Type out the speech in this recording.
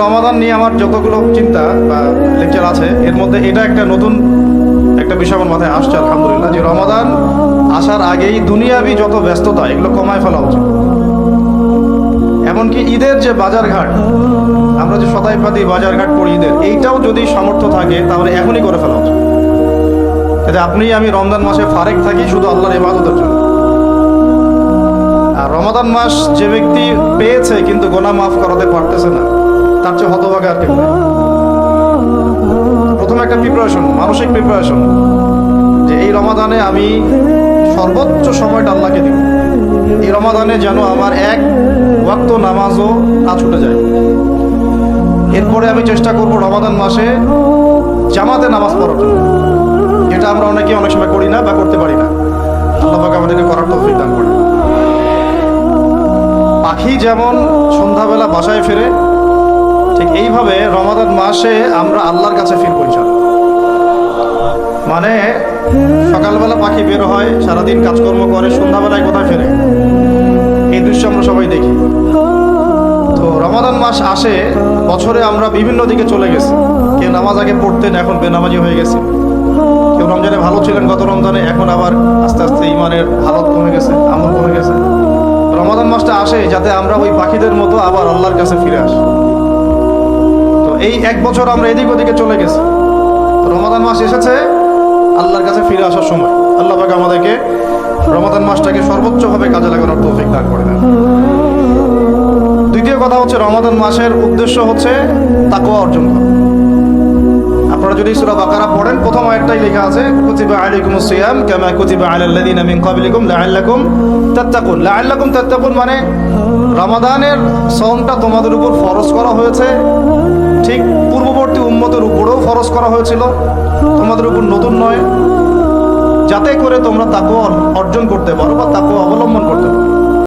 রমাদান নিয়ে আমার যতগুলো চিন্তা বা লেকচার আছে, এর মধ্যে এটা একটা নতুন একটা বিষয় আমার মাথায় আসছে আলহামদুলিল্লাহ, যে রমাদান আসার আগেই দুনিয়াবি যত ব্যস্ততা এগুলো কমায় ফেলা উচিত। এমনকি ঈদের যে বাজারঘাট, আমরা যে শতাইপাতি বাজারঘাট করি ঈদের, এইটাও যদি সামর্থ্য থাকে তাহলে এখনই করে ফেলা উচিত, যাতে আপনি আমি রমজান মাসে ফারেক থাকি শুধু আল্লাহর ইবাদতের জন্য। আর রমাদান মাস যে ব্যক্তি পেয়েছে কিন্তু গোনা মাফ করাতে পারতেছে না, তার চেয়ে হতভাগা আর কেউ নেই। প্রথমে একটা প্রিপারেশন, মানসিক প্রিপারেশন, যে এই রমাদানে আমি সর্বোচ্চ সময়টা আল্লাহকে দিব। এই রমাদানে যেন আমার এক ওয়াক্ত নামাজও না ছুটে যায়। এরপরে আমি চেষ্টা করব রমাদান মাসে জামাতে নামাজ পড়ার জন্য, যেটা আমরা অনেকে অনেক সময় করি না বা করতে পারি না। আল্লাহ পাক আমাদেরকে করার তৌফিক দান করে। পাখি যেমন সন্ধ্যাবেলা বাসায় ফেরে, ঠিক এইভাবে রমাদান মাসে আমরা আল্লাহর কাছে ফিরবো ইনশাআল্লাহ। মানে সকালবেলা পাখি বের হয়, সারাদিন কাজকর্ম করে, সন্ধ্যাবেলায় কোথায় ফেরে, এই দৃশ্য আমরা সবাই দেখি। তো রমাদান মাস আসে, বছরে আমরা বিভিন্ন দিকে চলে গেছি। কেউ নামাজ আগে পড়তেন, এখন বেনামাজি হয়ে গেছে। কেউ রমজানে ভালো ছিলেন গত রমজানে, এখন আবার আস্তে আস্তে ইমানের হালত কমে গেছে, আমল কমে গেছে। রমাদান মাসটা আসে যাতে আমরা ওই পাখিদের মতো আবার আল্লাহর কাছে ফিরে আসি। তো এই এক বছর আমরা এদিক ওদিকে চলে গেছি, রমাদান মাস এসেছে আল্লাহর কাছে ফিরে আসার সময়। আল্লাহ পাক আমাদেরকে রমাদান মাসটাকে সর্বোচ্চভাবে কাজে লাগানোর তৌফিক দান করে দেন। দ্বিতীয় কথা হচ্ছে, রমাদান মাসের উদ্দেশ্য হচ্ছে তাকওয়া অর্জন করা। আপনারা যদি সূরা বাকারা পড়েন, প্রথম আয়াতটাই লেখা আছে কুতিবা আলাইকুমুস সিয়াম কামা কুতিবা আলাল লাযিনা মিন ক্বাবলিকুম লাআল্লাকুম তাত্তাকুন। লাআল্লাকুম তাত্তাকুন মানে রমাদানের সওমটা তোমাদের উপর ফরজ করা হয়েছে, ঠিক পূর্ববর্তী উম্মতের উপরেও ফরজ করা হয়েছিল, তোমাদের উপর নতুন নয়, যাতে করে তোমরা তাকওয়া